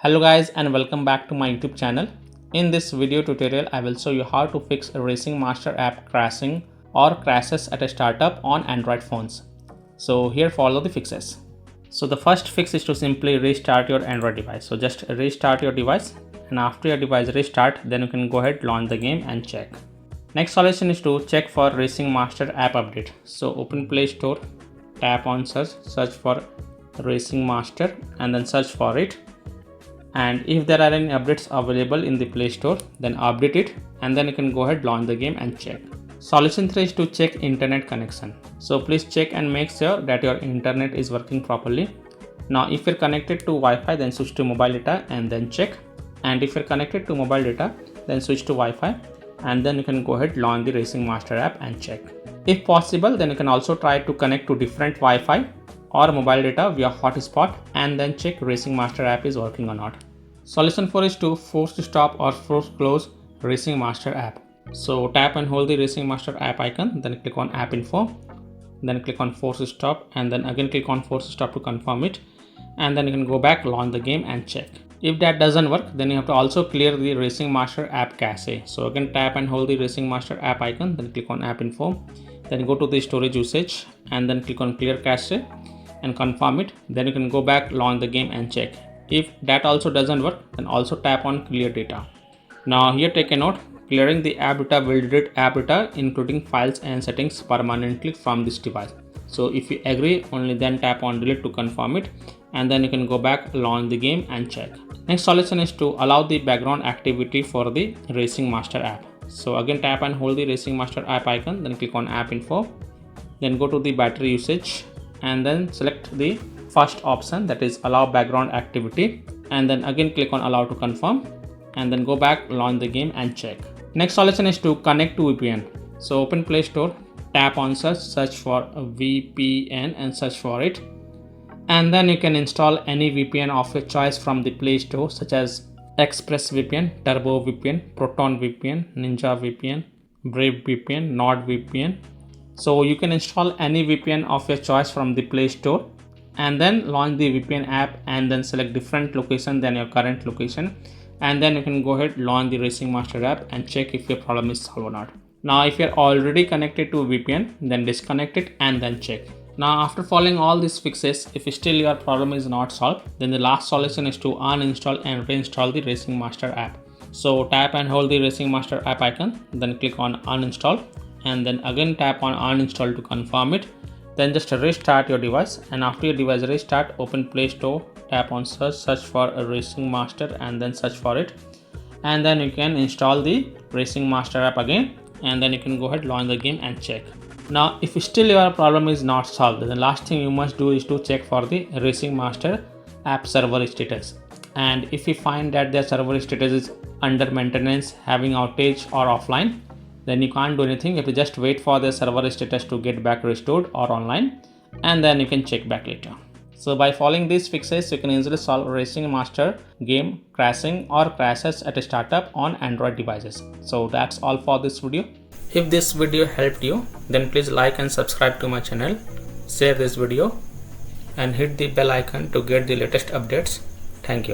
Hello guys and welcome back to my YouTube channel. In this video tutorial I will show you how to fix a Racing Master app crashing or crashes at a startup on Android phones. So here follow the fixes. So the first fix is to simply restart your Android device. So just restart your device, and after your device restart, then you can go ahead, launch the game and check. Next solution is to check for Racing Master app update. So open Play Store, tap on search for Racing Master and then search for it. And if there are any updates available in the Play Store, then update it and then you can go ahead, launch the game and check. Solution 3 is to check internet connection. So please check and make sure that your internet is working properly. Now if you're connected to Wi-Fi, then switch to mobile data and then check. And if you're connected to mobile data, then switch to Wi-Fi and then you can go ahead, launch the Racing Master app and check. If possible, then you can also try to connect to different Wi-Fi or mobile data via hotspot and then check Racing Master app is working or not. Solution 4 is to force stop or force close Racing Master app. So tap and hold the Racing Master app icon, then click on app info, then click on force stop and then again click on force stop to confirm it, and then you can go back, launch the game and check. If that doesn't work, then you have to also clear the Racing Master app cache. So again tap and hold the Racing Master app icon, then click on app info, then go to the storage usage and then click on clear cache and confirm it. Then you can go back, launch the game and check. If that also doesn't work, then also tap on clear data. Now here take a note, clearing the app data will delete app data including files and settings permanently from this device. So if you agree, only then tap on delete to confirm it and then you can go back, launch the game and check. Next solution is to allow the background activity for the Racing Master app. So again tap and hold the Racing Master app icon, then click on app info, then go to the battery usage and then select the first option, that is allow background activity, and then again click on allow to confirm and then go back, launch the game and check. Next solution is to connect to VPN. So open Play Store, tap on search for VPN and search for it, and then you can install any VPN of your choice from the Play Store such as ExpressVPN, Turbo VPN, Proton VPN, Ninja VPN, Brave VPN, NordVPN. So you can install any VPN of your choice from the Play Store and then launch the VPN app and then select different location than your current location, and then you can go ahead, launch the Racing Master app and check if your problem is solved or not. Now if you're already connected to VPN, then disconnect it and then check. Now after following all these fixes, if still your problem is not solved, then the last solution is to uninstall and reinstall the Racing Master app. So tap and hold the Racing Master app icon, then click on uninstall and then again tap on uninstall to confirm it. Then just restart your device, and after your device restart, open Play Store, tap on search for a Racing Master and then search for it, and then you can install the Racing Master app again and then you can go ahead, launch the game and check. Now if still your problem is not solved, then the last thing you must do is to check for the Racing Master app server status, and if you find that their server status is under maintenance, having outage or offline, then you can't do anything. You have to just wait for the server status to get back restored or online, and then you can check back later. So by following these fixes, you can easily solve Racing Master game crashing or crashes at a startup on Android devices. So that's all for this video. If this video helped you, then please like and subscribe to my channel, share this video and hit the bell icon to get the latest updates. Thank you.